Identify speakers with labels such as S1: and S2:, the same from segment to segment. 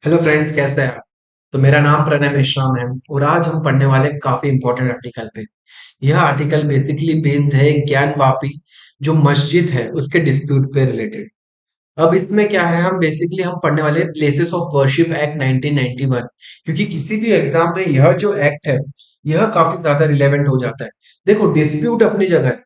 S1: Hello friends, कैसे हैं आप? तो मेरा नाम प्रणय मिश्रा है और आज हम पढ़ने वाले काफी इंपॉर्टेंट आर्टिकल पे। यह आर्टिकल बेसिकली बेस्ड है ज्ञान वापी जो मस्जिद है उसके डिस्प्यूट पे रिलेटेड। अब इसमें क्या है, हम पढ़ने वाले प्लेसेस ऑफ वर्शिप एक्ट 1991, क्योंकि किसी भी एग्जाम में यह जो एक्ट है यह काफी ज्यादा रिलेवेंट हो जाता है। देखो, डिस्प्यूट अपनी जगह है,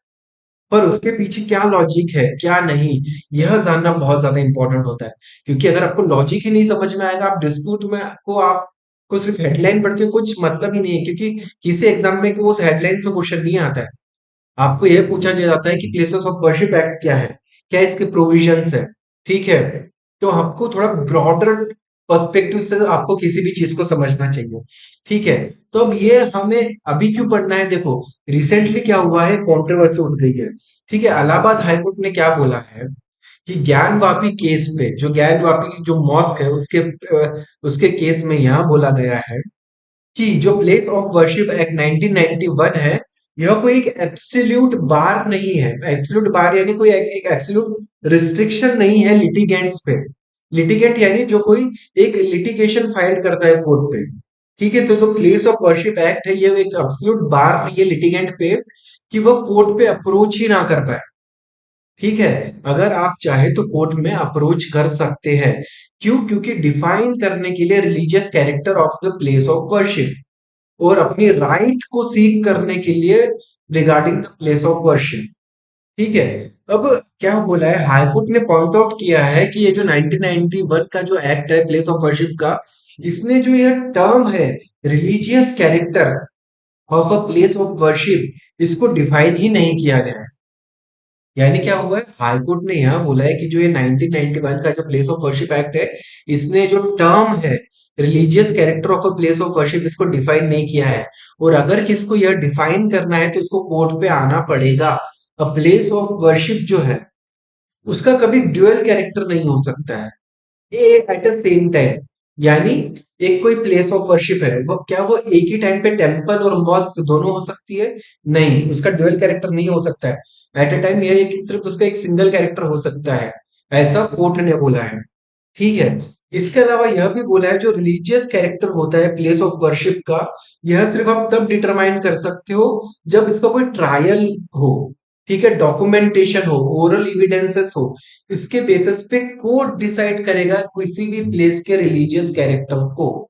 S1: पर उसके पीछे क्या लॉजिक है क्या नहीं, यह जानना बहुत ज्यादा इंपॉर्टेंट होता है। क्योंकि अगर आपको लॉजिक ही नहीं समझ में आएगा, आप डिस्प्यूट में को आपको सिर्फ हेडलाइन पढ़ के कुछ मतलब ही नहीं है, क्योंकि किसी एग्जाम में उस हेडलाइन से क्वेश्चन नहीं आता है। आपको यह पूछा जाता है कि प्लेसेस ऑफ वर्शिप एक्ट क्या है, क्या इसके प्रोविजंस है। ठीक है, तो आपको थोड़ा ब्रॉडर पर्सपेक्टिव से आपको किसी भी चीज को समझना चाहिए। ठीक है, तो अब ये हमें अभी क्यों पढ़ना है? देखो, रिसेंटली क्या हुआ है, कंट्रोवर्सी उठ गई है। ठीक है, इलाहाबाद हाईकोर्ट ने क्या बोला है कि ज्ञान वापी केस पे, जो ज्ञान वापी जो मॉस्क है उसके केस में यहां बोला गया है कि जो प्लेस ऑफ वर्शिप एक्ट 1991 है, यह कोई एक एब्सोल्यूट बार नहीं है। एब्सोल्यूट बार यानी कोई एक एब्सोल्यूट रिस्ट्रिक्शन नहीं है लिटिगेंट्स पे। लिटिगेंट यानी जो कोई एक लिटिगेशन फाइल करता है कोर्ट पे। ठीक है, तो जो प्लेस ऑफ वर्शिप एक्ट है, ये एक एब्सोल्यूट बार नहीं है लिटिगेंट पे कि वह कोर्ट पे अप्रोच ही ना कर पाए। ठीक है, अगर आप चाहे तो कोर्ट में अप्रोच कर सकते हैं। क्यों? क्योंकि डिफाइन करने के लिए religious character of the place of worship और अपनी राइट को सीक करने के लिए regarding the place of worship. ठीक है, अब क्या बोला है, हाईकोर्ट ने पॉइंट आउट किया है कि ये जो 1991 का जो एक्ट है प्लेस ऑफ वर्शिप का, इसने जो ये टर्म है religious character of a place of worship, इसको डिफाइन ही नहीं किया गया है। यानी क्या हुआ है, हाईकोर्ट ने यह बोला है कि जो ये 1991 का जो प्लेस ऑफ वर्शिप एक्ट है, इसने जो टर्म है religious character of a place of worship, इसको डिफाइन नहीं किया है। और अगर किसको यह डिफाइन करना है तो इसको कोर्ट पे आना पड़ेगा। अ प्लेस ऑफ वर्शिप जो है उसका कभी ड्यूअल कैरेक्टर नहीं हो सकता है एट द सेम टाइम। यानी एक कोई प्लेस ऑफ वर्शिप है, वो क्या वो एक ही टाइम पे टेम्पल और मॉस्क दोनों हो सकती है? नहीं, उसका ड्यूअल कैरेक्टर नहीं हो सकता है। एट अ टाइम यह है कि सिर्फ उसका एक सिंगल कैरेक्टर हो सकता है, ऐसा कोर्ट ने बोला है। ठीक है, इसके अलावा यह भी बोला है जो रिलीजियस कैरेक्टर होता है प्लेस ऑफ वर्शिप का, यह सिर्फ आप तब डिटरमाइन कर सकते हो जब इसका कोई ट्रायल हो। ठीक है, डॉक्यूमेंटेशन हो, ओरल एविडेंसेस हो, इसके बेसिस पे कोर्ट डिसाइड करेगा किसी भी प्लेस के रिलीजियस कैरेक्टर को।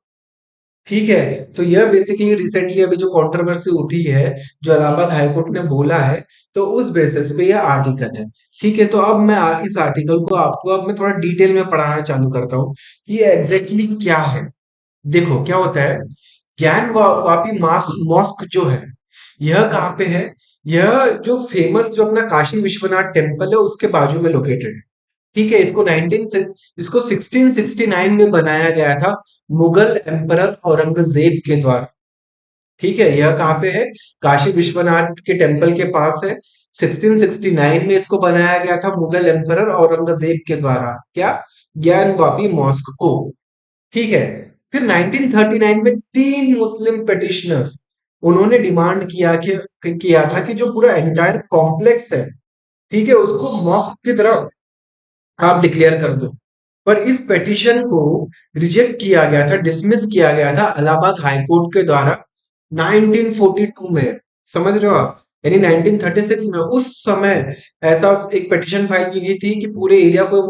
S1: ठीक है, तो यह बेसिकली रिसेंटली अभी जो कंट्रोवर्सी उठी है, जो इलाहाबाद हाईकोर्ट ने बोला है, तो उस बेसिस पे यह आर्टिकल है। ठीक है, तो अब मैं इस आर्टिकल को आपको अब मैं थोड़ा डिटेल में पढ़ाना चालू करता हूँ कि ये एग्जैक्टली क्या है। देखो क्या होता है, वापी मॉस्क जो है, यह कहाँ पे है? यह जो फेमस जो अपना काशी विश्वनाथ टेम्पल है उसके बाजू में लोकेटेड है। ठीक है, इसको 1669 में बनाया गया था मुगल एम्परर औरंगजेब के द्वारा। ठीक है, यह कहाँ पे है? काशी विश्वनाथ के टेम्पल के पास है। 1669 में इसको बनाया गया था मुगल एम्परर औरंगजेब के द्वारा। क्या? ज्ञानवापी मॉस्क को। ठीक है, फिर 1939 में तीन मुस्लिम पिटिशनर्स, उन्होंने डिमांड किया था कि जो पूरा एंटायर कॉम्प्लेक्स है, ठीक है, उसको मॉस्क की तरह आप डिक्लेयर कर दो। पर इस पिटीशन को रिजेक्ट किया गया था, डिसमिस किया गया था इलाहाबाद हाईकोर्ट के द्वारा 1942 में। समझ रहे हो आप? यानी 1936 में उस समय ऐसा एक पिटीशन फाइल की गई थी कि पूरे एरिया को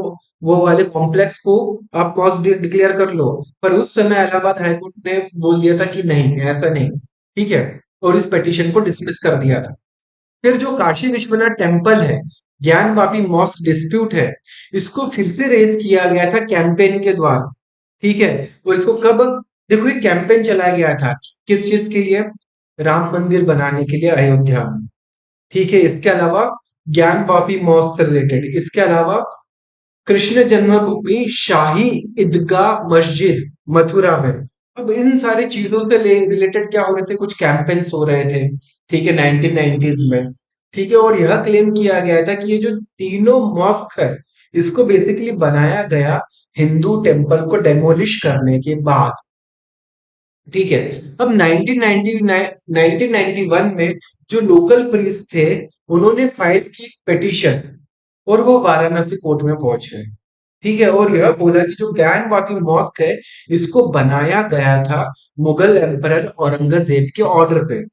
S1: वो वाले कॉम्प्लेक्स को आप मॉस्क डिक्लेयर कर लो। पर उस समय इलाहाबाद हाईकोर्ट ने बोल दिया था कि नहीं, ऐसा नहीं। ठीक है, और इस पिटीशन को डिसमिस कर दिया था। फिर जो काशी विश्वनाथ टेम्पल है, ज्ञान वापी मॉस्क डिस्प्यूट है, इसको फिर से रेज किया गया था कैंपेन के द्वारा। ठीक है, और इसको कब? देखो, ये कैंपेन चलाया गया था किस चीज के लिए? राम मंदिर बनाने के लिए अयोध्या में। ठीक है, इसके अलावा ज्ञान वापी मॉस्क से रिलेटेड, इसके अलावा कृष्ण जन्मभूमि शाही ईदगाह मस्जिद मथुरा में। अब इन सारी चीजों से रिलेटेड क्या हो रहे थे, कुछ कैंपेन्स हो रहे थे। ठीक है, 1990s में। ठीक है, और यह क्लेम किया गया था कि ये जो तीनों मॉस्क है, इसको बेसिकली बनाया गया हिंदू टेम्पल को डेमोलिश करने के बाद। ठीक है, अब 1991 में जो लोकल प्रीस्ट थे, उन्होंने फाइल की पिटीशन और वो वाराणसी कोर्ट में पहुंच गए। ठीक है। और यह बोला कि जो ज्ञानवापी मॉस्क है इसको बनाया गया था मुगल एम्परर औरंगजेब के ऑर्डर पे।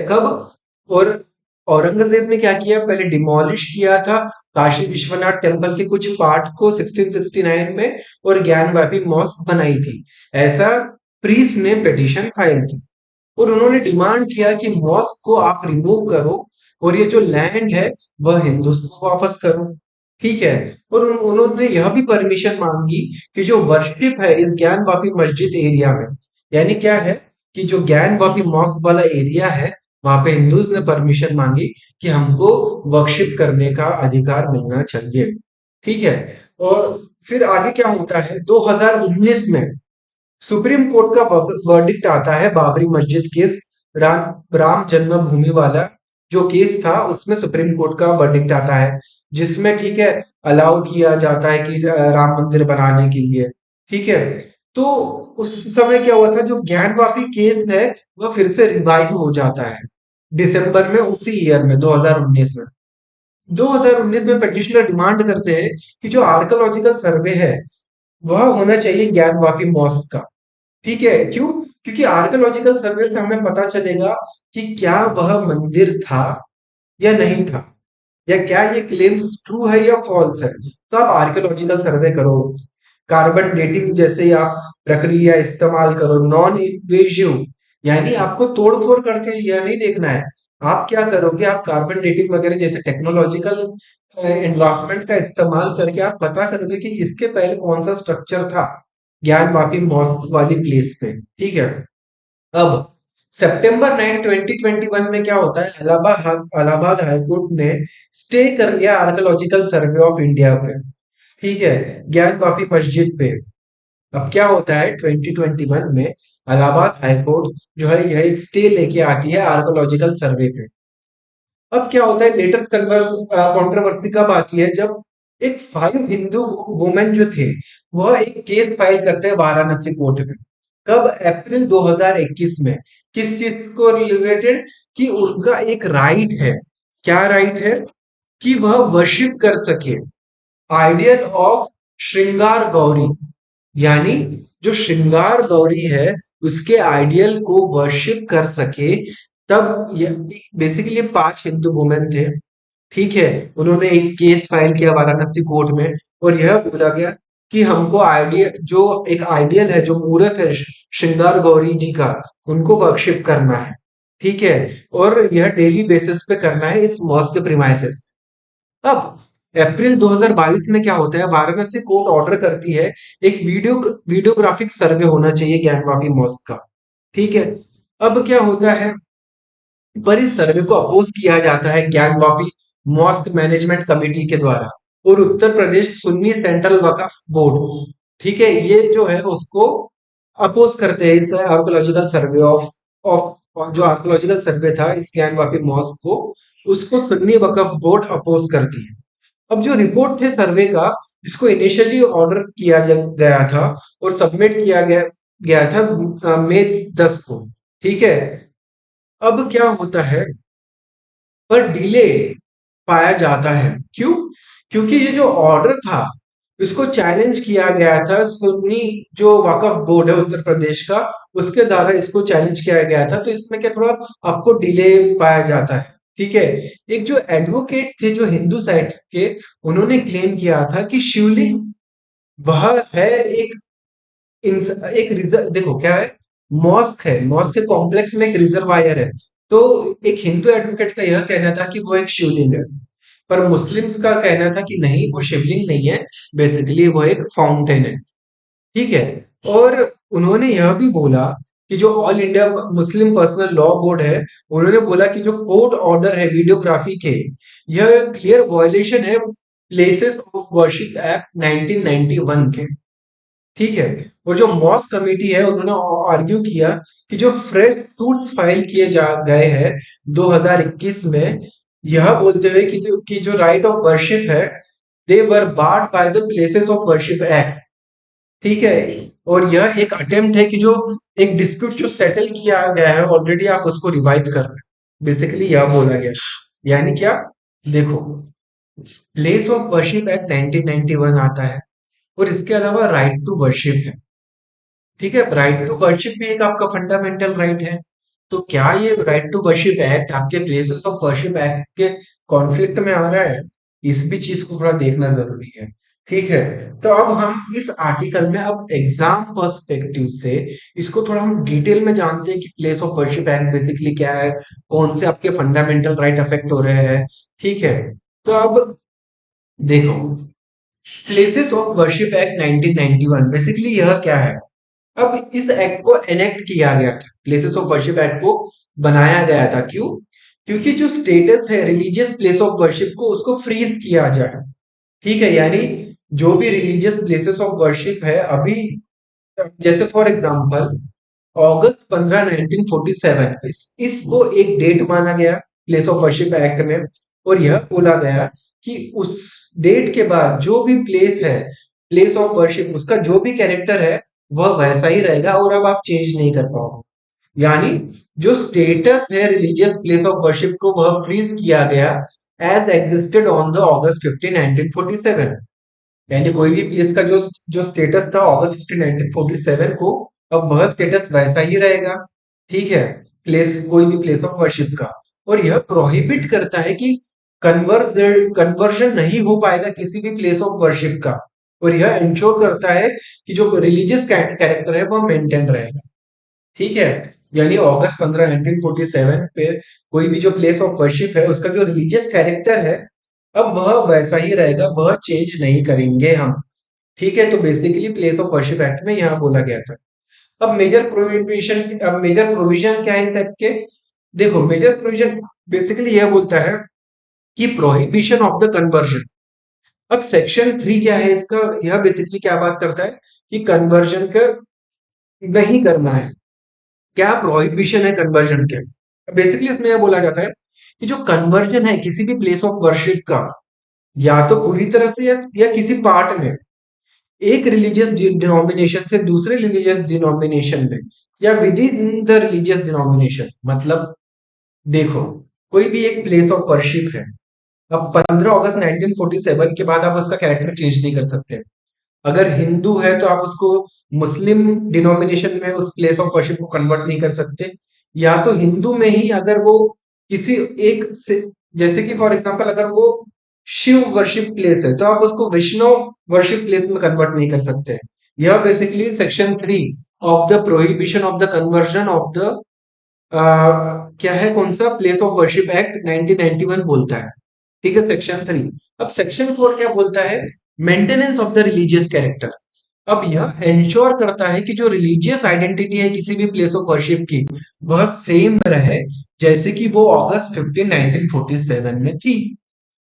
S1: कब? और औरंगजेब ने क्या किया, पहले डिमोलिश किया था काशी विश्वनाथ टेम्पल के कुछ पार्ट को 1669 में, और ज्ञानवापी मॉस्क बनाई थी। ऐसा प्रीस्ट ने पिटीशन फाइल की और उन्होंने डिमांड किया कि मॉस्क को आप रिमूव करो और ये जो लैंड है वह हिंदूज को वापस करो। ठीक है। और उन्होंने यह भी परमिशन मांगी कि जो वर्शिप है इस ज्ञान वापी मस्जिद एरिया में, यानी क्या है कि जो ज्ञान वापी मॉस्क वाला एरिया है वहां पे हिंदूज ने परमिशन मांगी कि हमको वर्शिप करने का अधिकार मिलना चाहिए। ठीक है। और फिर आगे क्या होता है, 2019 में सुप्रीम कोर्ट का वर्डिक्ट आता है बाबरी मस्जिद केस, राम जन्मभूमि वाला जो केस था उसमें सुप्रीम कोर्ट का वर्डिक्ट आता है, जिसमें ठीक है अलाउ किया जाता है कि राम मंदिर बनाने के लिए। ठीक है। तो उस समय क्या हुआ था, जो ज्ञानवापी केस है वह फिर से रिवाइव हो जाता है दिसंबर में, उसी ईयर में 2019 में। 2019 में पिटिशनर डिमांड करते हैं कि जो आर्कोलॉजिकल सर्वे है वह होना चाहिए ज्ञानवापी मॉस्क का। ठीक है। क्यों? क्योंकि आर्कियोलॉजिकल सर्वे से हमें पता चलेगा कि क्या वह मंदिर था या नहीं था, या क्या ये क्लेम्स ट्रू है या फॉल्स है। तो आप आर्कियोलॉजिकल सर्वे करो, कार्बन डेटिंग जैसे आप प्रक्रिया इस्तेमाल करो, नॉन इन्वेजिव, यानी आपको तोड़ फोड़ करके यह नहीं देखना है। आप क्या करोगे, आप कार्बन डेटिंग वगैरह जैसे टेक्नोलॉजिकल एडवांसमेंट का इस्तेमाल करके आप पता करोगे कि इसके पहले कौन सा स्ट्रक्चर था ज्ञान वापी मॉस्क वाली प्लेस पे। ठीक है। अब सितंबर 9 2021 में क्या होता है, इलाहाबाद हाईकोर्ट ने स्टे कर लिया आर्कियोलॉजिकल सर्वे ऑफ इंडिया पे। ठीक है। ज्ञान वापी मस्जिद पे। अब क्या होता है 2021 में इलाहाबाद हाईकोर्ट जो है यह एक स्टे लेके आती है आर्कियोलॉजिकल सर्वे पे। अब क्या होता है, लेटेस्ट कंट्रोवर्सी कब आती है, जब एक 5 हिंदू वुमेन जो थे वह एक केस फाइल करते हैं वाराणसी कोर्ट में। कब? अप्रैल 2021 में। किस चीज को रिलेटेड? कि उनका एक राइट है। क्या राइट है? कि वह वर्शिप कर सके आइडियल ऑफ श्रृंगार गौरी, यानी जो श्रृंगार गौरी है उसके आइडियल को वर्शिप कर सके। तब बेसिकली 5 हिंदू वुमेन थे। ठीक है। उन्होंने एक केस फाइल किया वाराणसी कोर्ट में और यह बोला गया कि हमको आइडियल, जो एक आइडियल है, जो मूर्त है श्रृंगार गौरी जी का, उनको वर्शिप करना है। ठीक है। और यह डेली बेसिस पे करना है इस मॉस्क प्रीमाइसेस। अब अप्रैल 2022 में क्या होता है, वाराणसी कोर्ट ऑर्डर करती है एक वीडियोग्राफिक सर्वे होना चाहिए ज्ञानवापी मॉस्क का। ठीक है। अब क्या होता है, पर इस सर्वे को अपोज किया जाता है ज्ञानवापी मॉस्क मैनेजमेंट कमेटी के द्वारा और उत्तर प्रदेश सुन्नी सेंट्रल वक्फ बोर्ड, ठीक है, ये जो है उसको अपोज करते हैं इस आर्कोलॉजिकल सर्वे ऑफ जो आर्कोलॉजिकल सर्वे था इस ज्ञानवापी मॉस्क को, उसको सुन्नी वक्फ बोर्ड अपोज करती है। अब जो रिपोर्ट थे सर्वे का, इसको इनिशियली ऑर्डर किया गया था और सबमिट किया गया था मई 10 को। ठीक है। अब क्या होता है, पर डिले पाया जाता है। क्यों? क्योंकि ये जो ऑर्डर था इसको चैलेंज किया गया था सुन्नी जो वक्फ बोर्ड है उत्तर प्रदेश का, उसके द्वारा इसको चैलेंज किया गया था, तो इसमें क्या थोड़ा आपको डिले पाया जाता है। ठीक है। एक जो एडवोकेट थे जो हिंदू साइड के, उन्होंने क्लेम किया था कि शिवलिंग वह है एक रिजर्व, देखो क्या है, मॉस्क है, मॉस्क के कॉम्प्लेक्स में एक रिजर्वायर है। तो एक हिंदू एडवोकेट का यह कहना था कि वो एक शिवलिंग है, पर मुस्लिम्स का कहना था कि नहीं वो शिवलिंग नहीं है, बेसिकली वो एक फाउंटेन है। ठीक है। और उन्होंने यह भी बोला कि जो all India Muslim personal law board है, उन्होंने बोला कि जो कोर्ट ऑर्डर है वीडियोग्राफी के, यह क्लियर वॉयलेशन है प्लेसेस ऑफ वर्शिप एक्ट 1991 के। ठीक है। और जो मॉस कमेटी है उन्होंने आर्ग्यू किया कि जो फ्रेश सूट्स फाइल किए जा गए हैं 2021 में, यह बोलते हुए कि जो राइट ऑफ वर्शिप है they were barred by the places of worship act. ठीक है। और यह एक अटेम्प्ट है कि जो एक डिस्प्यूट जो सेटल किया गया है ऑलरेडी आप उसको रिवाइव कर रहे हैं, बेसिकली यह बोला गया। यानी क्या, देखो, प्लेस ऑफ वर्शिप एक्ट 1991 आता है, और इसके अलावा राइट टू वर्शिप है। ठीक है, राइट टू वर्शिप भी एक आपका फंडामेंटल राइट है। तो क्या ये राइट टू वर्शिप एक्ट आपके प्लेसेस ऑफ वर्शिप एक्ट के कॉन्फ्लिक्ट में आ रहा है? इस भी चीज को थोड़ा देखना जरूरी है। ठीक है, तो अब हम इस आर्टिकल में अब एग्जाम पर्सपेक्टिव से इसको थोड़ा हम डिटेल में जानते हैं कि place of worship act basically क्या है, कौन से आपके फंडामेंटल राइट अफेक्ट हो रहे हैं। ठीक है, तो अब देखो, places of worship act 1991 basically यह क्या है? अब इस एक्ट को एनेक्ट किया गया था, प्लेसेस ऑफ वर्शिप एक्ट को बनाया गया था। क्यों? क्योंकि जो स्टेटस है रिलीजियस प्लेस ऑफ वर्शिप को उसको फ्रीज किया जाए। ठीक है, यानी जो भी रिलीजियस प्लेसेस ऑफ वर्शिप है अभी, जैसे फॉर एग्जांपल अगस्त 15 1947, इसको एक डेट माना गया प्लेस ऑफ वर्शिप एक्ट में। और यह बोला गया कि उस डेट के बाद जो भी प्लेस है, प्लेस ऑफ वर्शिप, उसका जो भी कैरेक्टर है वह वैसा ही रहेगा और अब आप चेंज नहीं कर पाओगे। यानी जो स्टेटस है रिलीजियस प्लेस ऑफ वर्शिप को वह फ्रीज किया गया एज एग्जिस्टेड ऑन द अगस्त 15 1947। यानी कोई भी प्लेस का जो जो स्टेटस था अगस्त 15 1947 को, अब वह स्टेटस वैसा ही रहेगा। ठीक है, प्लेस, कोई भी प्लेस ऑफ वर्शिप का। और यह प्रोहिबिट करता है कि कन्वर्जन नहीं हो पाएगा किसी भी प्लेस ऑफ वर्शिप का। और यह इंश्योर करता है कि जो रिलीजियस कैरेक्टर है वह मेंटेन रहेगा। ठीक है, यानी अगस्त 15 1947 पे कोई भी जो प्लेस ऑफ वर्शिप है उसका जो रिलीजियस कैरेक्टर है अब वह वैसा ही रहेगा, वह चेंज नहीं करेंगे हम। ठीक है, तो basically place of worship act में यहाँ बोला गया था। अब मेजर प्रोविजन क्या है इस एक्ट के? देखो, मेजर प्रोविजन बेसिकली यह बोलता है कि प्रोहिबिशन ऑफ द कन्वर्जन। अब सेक्शन 3 क्या है इसका? यह बेसिकली क्या बात करता है कि कन्वर्जन का नहीं करना है। क्या प्रोहिबिशन है कन्वर्जन के? बेसिकली इसमें यह बोला जाता है कि जो कन्वर्जन है किसी भी प्लेस ऑफ वर्शिप का, या तो पूरी तरह से या किसी पार्ट में, एक रिलीजियस डिनोमिनेशन से दूसरे रिलीजियस डिनोमिनेशन में, या with in the religious denomination. मतलब देखो, कोई भी एक प्लेस ऑफ वर्शिप है, अब 15 अगस्त 1947 के बाद आप उसका कैरेक्टर चेंज नहीं कर सकते। अगर हिंदू है तो आप उसको मुस्लिम डिनोमिनेशन में उस प्लेस ऑफ वर्शिप को कन्वर्ट नहीं कर सकते। या तो हिंदू में ही अगर वो किसी एक से, जैसे कि फॉर एग्जांपल अगर वो शिव वर्शिप प्लेस है तो आप उसको विष्णु वर्शिप प्लेस में कन्वर्ट नहीं कर सकते। यह basically section 3 of the prohibition of the conversion of the क्या है, कौन सा, प्लेस ऑफ वर्शिप एक्ट 1991 बोलता है। ठीक है, सेक्शन 3। अब सेक्शन 4 क्या बोलता है? Maintenance of the religious character. अब यह इंश्योर करता है कि जो रिलीजियस आइडेंटिटी है किसी भी प्लेस ऑफ वर्शिप की वह सेम रहे जैसे कि वो अगस्त 15 1947 में थी।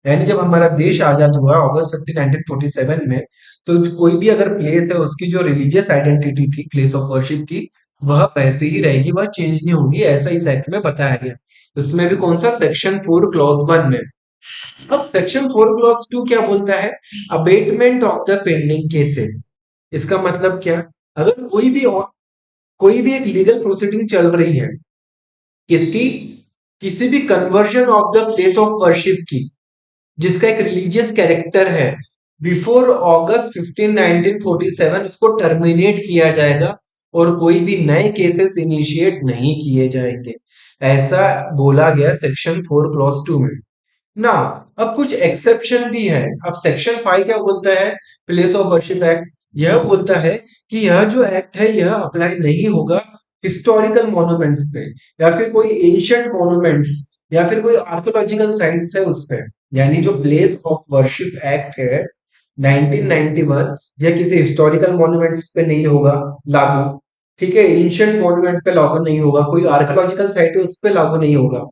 S1: यानी जब हमारा देश आजाद हुआ अगस्त 15 1947 में, तो कोई भी अगर प्लेस है उसकी जो रिलीजियस आइडेंटिटी थी प्लेस ऑफ वर्शिप की वह वैसे ही रहेगी, वह चेंज नहीं होगी, ऐसा इस एक्ट में बताया गया। उसमें भी कौन सा, सेक्शन 4 क्लॉज 1 में। अब सेक्शन 4 क्लॉज 2 क्या बोलता है? Abatement of the pending cases. इसका मतलब क्या? अगर कोई भी एक लीगल प्रोसीडिंग चल रही है, किसकी? किसी भी conversion of the place of worship की, जिसका एक रिलीजियस कैरेक्टर है, बिफोर अगस्त 15 1947 उसको टर्मिनेट किया जाएगा और कोई भी नए केसेस इनिशिएट नहीं किए जाएंगे। ऐसा बोला गया सेक्शन 4 क्लॉज 2 में ना। अब कुछ एक्सेप्शन भी है। अब सेक्शन 5 क्या बोलता है प्लेस ऑफ वर्शिप एक्ट? यह बोलता है कि यह जो एक्ट है यह अप्लाई नहीं होगा हिस्टोरिकल मॉन्यूमेंट्स पे, या फिर कोई एंशियंट मॉन्यूमेंट्स, या फिर कोई आर्कोलॉजिकल साइट्स है उस पे। यानी जो प्लेस ऑफ वर्शिप एक्ट है 1991, यह किसी हिस्टोरिकल मॉन्यूमेंट्स पे नहीं होगा लागू। ठीक है, एंशियंट मॉन्यूमेंट पे लागू नहीं होगा, कोई आर्कोलॉजिकल साइट है उस पे लागू नहीं होगा।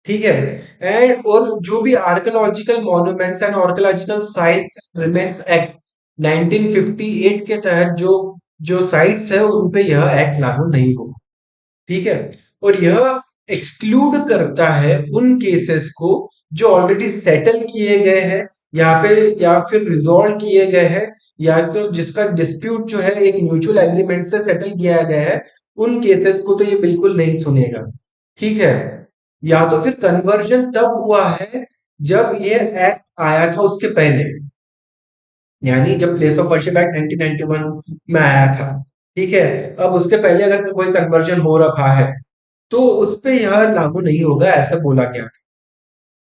S1: ठीक है, एंड और जो भी archaeological monuments and archaeological sites remains act 1958 के तहत जो जो साइट्स है उन पे यह एक्ट लागू नहीं होगा। ठीक है, और यह एक्सक्लूड करता है उन केसेस को जो ऑलरेडी सेटल किए गए हैं, यहाँ पे, या फिर रिजॉल्व किए गए हैं, या तो जिसका डिस्प्यूट जो है एक म्यूचुअल एग्रीमेंट से सेटल किया गया है, उन केसेस को तो ये बिल्कुल नहीं सुनेगा। ठीक है, या तो फिर कन्वर्जन तब हुआ है जब ये एक्ट आया था उसके पहले। यानी जब प्लेस ऑफ वर्शिप एक्ट 1991 में आया था, ठीक है, अब उसके पहले अगर कोई कन्वर्जन हो रखा है तो उस पे यह लागू नहीं होगा, ऐसा बोला गया था।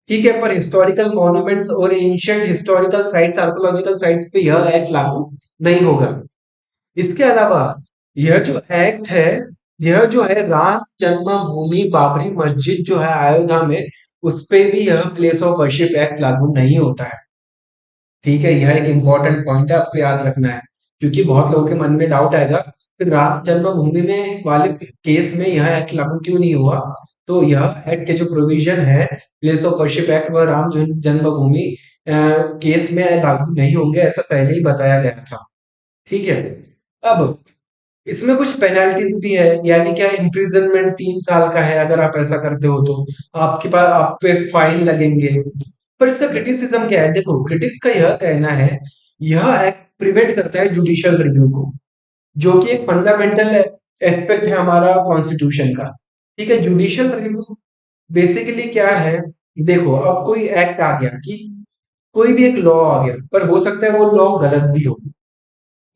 S1: ठीक है, पर हिस्टोरिकल मॉन्यूमेंट्स और ancient historical sites, archaeological sites पे यह एक्ट लागू नहीं होगा। इसके अलावा यह जो एक्ट है, यह जो है राम जन्मभूमि बाबरी मस्जिद जो है अयोध्या में, उस पे भी यह प्लेस ऑफ वर्शिप एक्ट लागू नहीं होता है। ठीक है, यह एक इंपॉर्टेंट पॉइंट है, आपको याद रखना है, क्योंकि बहुत लोगों के मन में डाउट आएगा फिर राम जन्मभूमि में वाले केस में यह एक्ट लागू क्यों नहीं हुआ। तो यह एक्ट के जो प्रोविजन है प्लेस ऑफ वर्शिप एक्ट, वह राम जन्मभूमि केस में लागू नहीं होंगे, ऐसा पहले ही बताया गया था। ठीक है, अब इसमें कुछ पेनल्टीज भी है, यानी क्या, इम्प्रिजनमेंट 3 साल का है अगर आप ऐसा करते हो तो, आपके पास आप पे फाइन लगेंगे। पर इसका क्रिटिसिज्म क्या है, देखो क्रिटिक्स का यह कहना है यह एक्ट प्रिवेंट करता है जुडिशियल रिव्यू को, जो कि एक फंडामेंटल एस्पेक्ट है हमारा कॉन्स्टिट्यूशन का। ठीक है, जुडिशियल रिव्यू बेसिकली क्या है, देखो अब कोई एक्ट आ गया कि कोई भी एक लॉ आ गया, पर हो सकता है वो लॉ गलत भी हो,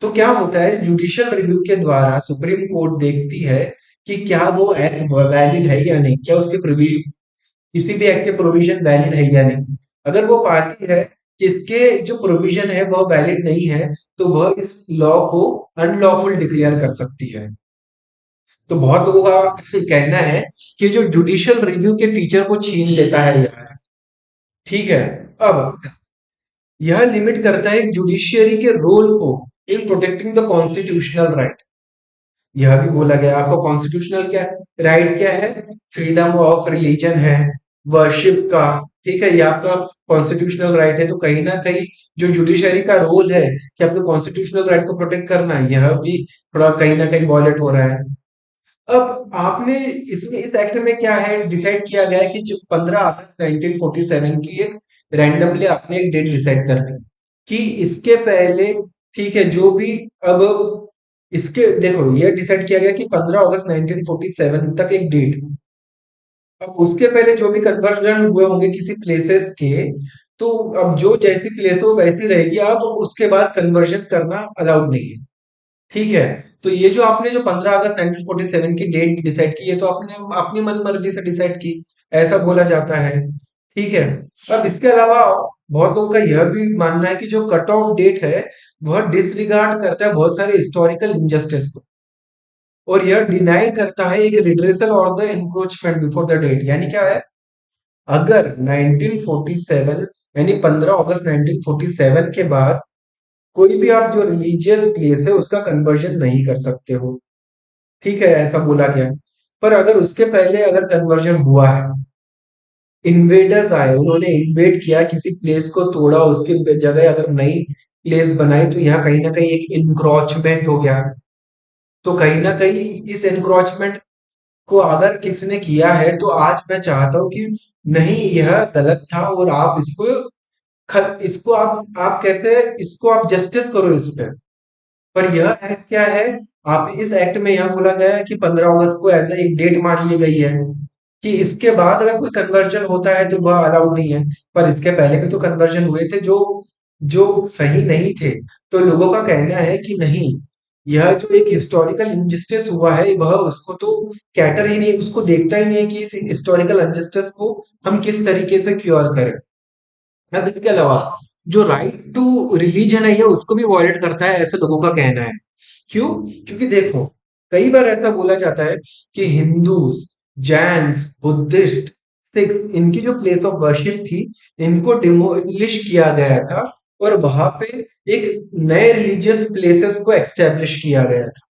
S1: तो क्या होता है जुडिशियल रिव्यू के द्वारा सुप्रीम कोर्ट देखती है कि क्या वो एक्ट वैलिड है या नहीं, क्या उसके किसी भी एक्ट के प्रोविजन वैलिड है या नहीं। अगर वो पाती है कि इसके जो प्रोविजन है वह वैलिड नहीं है, तो वह इस लॉ को अनलॉफुल डिक्लेयर कर सकती है। तो बहुत लोगों का कहना है कि जो जुडिशियल रिव्यू के फीचर को छीन लेता है यह, ठीक है, अब यह लिमिट करता है जुडिशियरी के रोल को in protecting the constitutional right. यह भी बोला गया आपको कॉन्स्टिट्यूशनल क्या राइट क्या है, फ्रीडम ऑफ रिलीजन है, वर्शिप का। ठीक है, ये आपका कॉन्स्टिट्यूशनल राइट है, तो कहीं ना कहीं जो जुडिशरी का रोल है कि आपको कॉन्स्टिट्यूशनल राइट को प्रोटेक्ट करना है, यह भी थोड़ा कहीं ना कहीं वॉयलेट हो रहा है। अब आपने इसमें इस एक्ट में क्या है डिसाइड किया गया है कि जो 15 अगस्त 1947 की एक रैंडमली आपने एक डेट डिसाइड कर ली कि इसके पहले, ठीक है, जो भी, अब इसके देखो ये डिसाइड किया गया कि 15 अगस्त 1947 तक एक डेट, अब उसके पहले जो भी कन्वर्जन हुए होंगे किसी प्लेसेस के, तो अब जो जैसी प्लेस हो वैसी रहेगी, अब उसके बाद कन्वर्जन करना अलाउड नहीं है। ठीक है, तो ये जो आपने जो 15 अगस्त 1947 की डेट डिसाइड की, ये तो आपने अपनी मन मर्जी से डिसाइड की, ऐसा बोला जाता है। ठीक है, अब इसके अलावा बहुत लोगों का यह भी मानना है कि जो कट ऑफ डेट है वह डिसरिगार्ड करता है बहुत सारे हिस्टोरिकल इंजस्टिस को, और यह डिनाई करता है एक रिड्रेसल और the encroachment before the date. यानी क्या है, अगर 1947 यानी 15 अगस्त 1947 के बाद कोई भी आप जो रिलीजियस प्लेस है उसका कन्वर्जन नहीं कर सकते हो। ठीक है, ऐसा बोला गया। पर अगर उसके पहले अगर कन्वर्जन हुआ है, इन्वेडर्स आए, उन्होंने इन्वेड किया, किसी प्लेस को तोड़ा, उसके जगह अगर नई प्लेस बनाई, तो यहाँ कहीं ना कहीं एक इनक्रोचमेंट हो गया। तो कहीं ना कहीं इस एनक्रोचमेंट को अगर किसने किया है, तो आज मैं चाहता हूं कि नहीं, यह गलत था और आप इसको आप कैसे इसको आप जस्टिस करो इस पे। पर यह एक्ट क्या है, आप इस एक्ट में यह बोला गया है कि 15 अगस्त को एज एक डेट मान ली गई है कि इसके बाद अगर कोई कन्वर्जन होता है तो वह अलाउड नहीं है। पर इसके पहले भी तो कन्वर्जन हुए थे जो जो सही नहीं थे, तो लोगों का कहना है कि नहीं, यह जो एक हिस्टोरिकल इंजस्टिस हुआ है वह उसको तो कैटर ही नहीं, उसको देखता ही नहीं है कि इस हिस्टोरिकल इंजस्टिस को हम किस तरीके से क्योर करें। अब इसके अलावा जो राइट टू रिलीजन है ये उसको भी वॉयलेट करता है, ऐसे लोगों का कहना है। क्यों? क्योंकि देखो कई बार ऐसा बोला जाता है कि हिंदूज, जैन्स, बुद्धिस्ट, सिख, इनकी जो प्लेस ऑफ वर्शिप थी, इनको डिमोलिश किया गया था और वहां पे एक नए रिलीजियस प्लेसेस को एक्स्टेब्लिश किया गया था।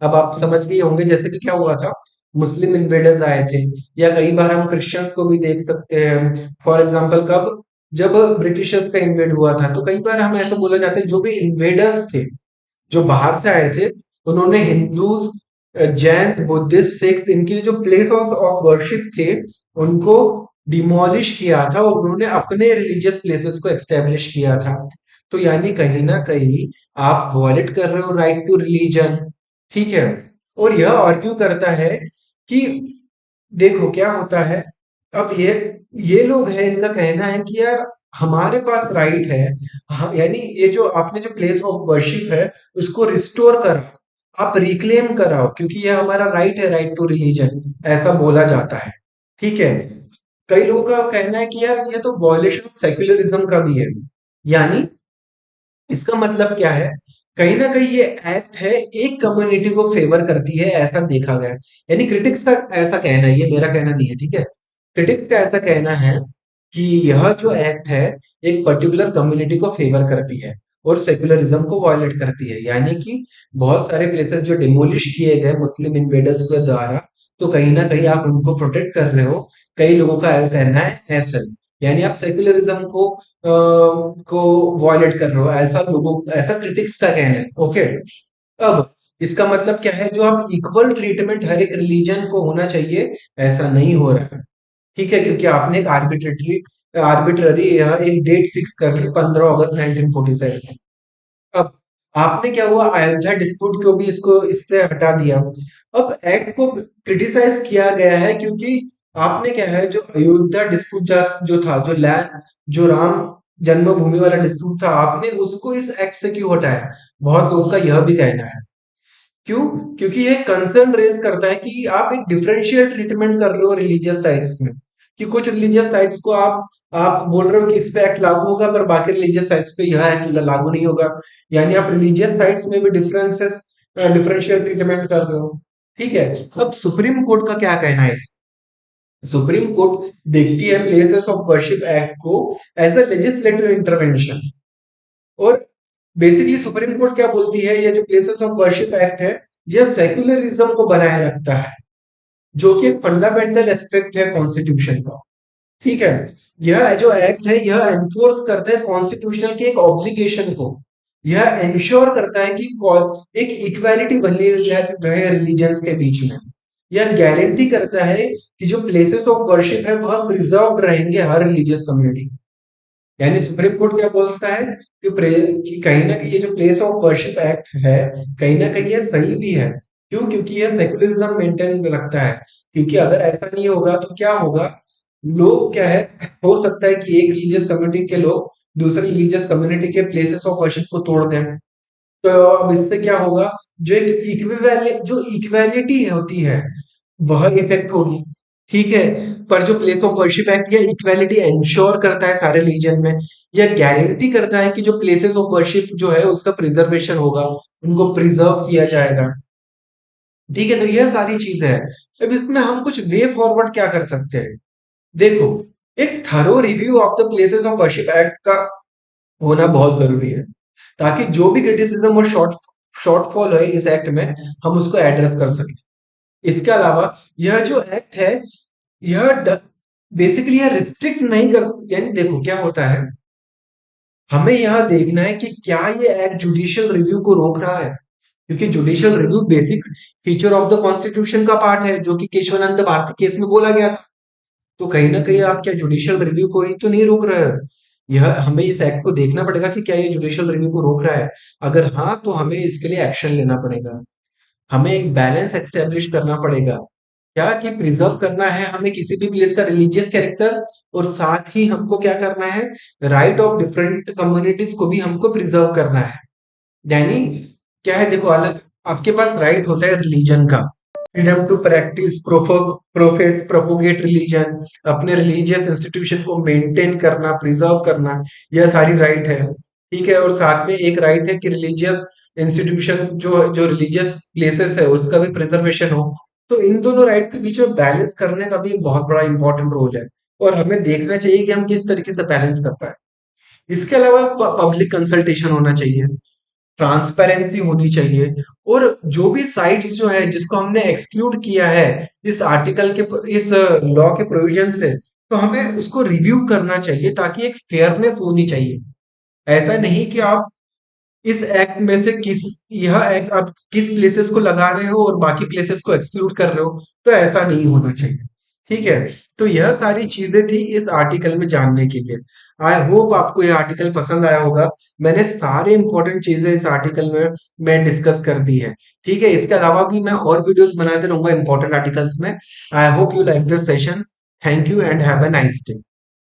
S1: अब आप समझ गए होंगे जैसे कि क्या हुआ था, मुस्लिम इन्वेडर्स आए थे, या कई बार हम क्रिश्चियंस को भी देख सकते हैं। फॉर एग्जाम्पल कब, जब ब्रिटिशर्स का इन्वेड हुआ था, तो कई बार हम ऐसा बोला जाता है जो भी इन्वेडर्स थे, जो बाहर से आए थे, उन्होंने हिंदूज, जैन, बुद्धिस्ट, सिख्स, इनकी जो प्लेस ऑफ वर्शिप थे उनको डिमोलिश किया था और उन्होंने अपने रिलीजियस प्लेसेस को एक्स्टेब्लिश किया था। तो यानी कहीं ना कहीं आप वॉयलेट कर रहे हो राइट टू रिलीजन। ठीक है, और यह आर्ग्यू करता है कि देखो क्या होता है, अब ये लोग हैं, इनका कहना है कि यार हमारे पास राइट है। हाँ, यानी ये जो आपने जो प्लेस ऑफ वर्शिप है उसको रिस्टोर करा, आप रिक्लेम कराओ, क्योंकि ये हमारा राइट है, राइट टू रिलीजन, ऐसा बोला जाता है। ठीक है। कई लोगों का कहना है कि यार ये तो वॉयलेशन ऑफ सेक्युलरिज्म का भी है। यानी इसका मतलब क्या है, कहीं ना कहीं ये एक्ट है एक कम्युनिटी को फेवर करती है, ऐसा देखा गया है। यानी क्रिटिक्स का ऐसा कहना है, ये मेरा कहना नहीं है, ठीक है। क्रिटिक्स का ऐसा कहना है कि यह जो एक्ट है एक पर्टिकुलर कम्युनिटी को फेवर करती है और सेक्युलरिज्म को वायलेट करती है। यानी कि बहुत सारे प्लेसेस जो डिमोलिश किए गए मुस्लिम इन्वेडर्स के द्वारा, तो कहीं ना कहीं आप उनको प्रोटेक्ट कर रहे हो। कई लोगों का कहना है ऐसा, यानी आप सेक्युलरिज्म को वॉयलेट कर रहे हो, ऐसा लोगों, ऐसा क्रिटिक्स का कहना है। ओके। अब इसका मतलब क्या है, जो आप इक्वल ट्रीटमेंट हर एक रिलीजन को होना चाहिए, ऐसा नहीं हो रहा है। ठीक है, क्योंकि आपने एक आर्बिट्रेटरी आर्बिट्ररी यह एक डेट फिक्स कर ली 15 अगस्त 1947। अब आपने क्या हुआ, अयोध्या डिस्प्यूट को भी इसको इससे हटा दिया। अब एक्ट को क्रिटिसाइज किया गया है क्योंकि आपने क्या है, जो अयोध्या डिस्प्यूट जो था, जो लैंड, जो राम जन्मभूमि वाला डिस्प्यूट था, आपने उसको इस एक्ट से क्यों हटाया। बहुत लोगों का यह भी कहना है। क्यों? क्योंकि ये कंसर्न रेज करता है कि आप एक डिफरेंशियल ट्रीटमेंट कर रहे हो रिलीजियस साइट्स में, कि कुछ रिलीजियस साइट्स को आप बोल रहे हो कि इस पे एक्ट लागू होगा, पर बाकी रिलीजियस साइट्स पे यह एक्ट लागू नहीं होगा। यानी आप रिलीजियस साइट्स में भी डिफरेंशियल ट्रीटमेंट कर रहे हो। ठीक है। अब सुप्रीम कोर्ट का क्या कहना है इस, सुप्रीम कोर्ट देखती है प्लेसेस ऑफ वर्शिप एक्ट को एज अ लेजिस्लेटिव इंटरवेंशन। और बेसिकली सुप्रीम कोर्ट क्या बोलती है, ये जो प्लेसेस ऑफ वर्शिप एक्ट है, यह सेक्युलरिज्म को बनाए रखता है, जो कि एक फंडामेंटल एस्पेक्ट है कॉन्स्टिट्यूशन का। ठीक है। यह जो एक्ट है यह एनफोर्स करता है कॉन्स्टिट्यूशनल के एक ऑब्लिगेशन को। यह इंश्योर करता है कि एक इक्वालिटी बनी रहे रिलीजन्स के बीच में। यह गारंटी करता है कि जो प्लेसेस ऑफ वर्शिप है वह प्रिजर्व रहेंगे हर रिलीजियस कम्युनिटी। यानी सुप्रीम कोर्ट क्या बोलता है कि कहीं ना कहीं ये जो प्लेस ऑफ वर्शिप एक्ट है, कहीं ना कहीं ये सही भी है। क्यों? क्योंकि ये सेकुलरिज्म मेंटेन रखता है। क्योंकि अगर ऐसा नहीं होगा तो क्या होगा, लोग क्या है, हो सकता है कि एक रिलीजियस कम्युनिटी के लोग दूसरे रिलीजियस कम्युनिटी के प्लेसेस ऑफ वर्शिप को तोड़ दें। तो अब इससे क्या होगा, जो एक इक्वेलिटी होती है वह इफेक्ट होगी। ठीक है। पर जो प्लेस ऑफ वर्शिप एक्ट ये इक्वेलिटी इंश्योर करता है सारे रीजन में। यह गारंटी करता है कि जो प्लेसेस ऑफ वर्शिप जो है उसका प्रिजर्वेशन होगा, उनको प्रिजर्व किया जाएगा। ठीक है। तो यह सारी चीजें है। अब इसमें हम कुछ वे फॉरवर्ड क्या कर सकते हैं। देखो, एक thorough review of the places of worship act का होना बहुत जरूरी है, ताकि जो भी क्रिटिसिज्म और शॉर्टफॉल है इस एक्ट में, हम उसको एड्रेस कर सकें। इसके अलावा यह जो एक्ट है, यह बेसिकली यह रिस्ट्रिक्ट नहीं कर, यानी देखो क्या होता है, हमें यह देखना है कि क्या ये एक्ट जुडिशियल रिव्यू को रोक रहा है। क्योंकि judicial review basic feature of the constitution का पार्ट है, जो कि केशवानंद भारती केस में बोला गया था। तो कहीं ना कहीं आप क्या जुडिशियल रिव्यू को ही तो नहीं रोक रहे हो। यह हमें इस एक्ट को देखना पड़ेगा कि क्या ये जुडिशियल रिव्यू को रोक रहा है। अगर हाँ, तो हमें इसके लिए एक्शन लेना पड़ेगा। हमें एक बैलेंस एस्टेब्लिश करना पड़ेगा, क्या कि प्रिजर्व करना है हमें किसी भी प्लेस का रिलीजियस कैरेक्टर, और साथ ही हमको क्या करना है, राइट ऑफ डिफरेंट कम्युनिटीज को भी हमको प्रिजर्व करना है। यानी क्या है, देखो अलग आपके पास राइट होता है रिलीजन का, freedom to practise profess propagate religion, अपने रिलीजियस इंस्टीट्यूशन को मेंटेन करना, प्रिजर्व करना, यह सारी राइट है। ठीक है। और साथ में एक राइट है कि रिलीजियस इंस्टीट्यूशन जो जो रिलीजियस प्लेसेस है उसका भी प्रिजर्वेशन हो। तो इन दोनों राइट के बीच में बैलेंस करने का भी एक बहुत बड़ा इंपॉर्टेंट रोल है, और हमें देखना चाहिए कि हम किस तरीके से बैलेंस कर पाए। इसके अलावा पब्लिक कंसल्टेशन होना चाहिए, ट्रांसपेरेंसी होनी चाहिए, और जो भी साइट्स जो है जिसको हमने एक्सक्लूड किया है इस आर्टिकल के, इस लॉ के प्रोविजन से, तो हमें उसको रिव्यू करना चाहिए, ताकि एक फेयरनेस होनी चाहिए। ऐसा नहीं कि आप इस एक्ट में से यह एक्ट आप किस प्लेसेस को लगा रहे हो और बाकी प्लेसेस को एक्सक्लूड कर रहे हो, तो ऐसा नहीं होना चाहिए। ठीक है। तो यह सारी चीजें थी इस आर्टिकल में जानने के लिए। आई होप आपको यह आर्टिकल पसंद आया होगा। मैंने सारे इंपॉर्टेंट चीजें इस आर्टिकल में मैं डिस्कस कर दी है। ठीक है। इसके अलावा भी मैं और वीडियोस बनाते रहूंगा इंपॉर्टेंट आर्टिकल्स में। I hope you like this session. Thank you and have a nice day.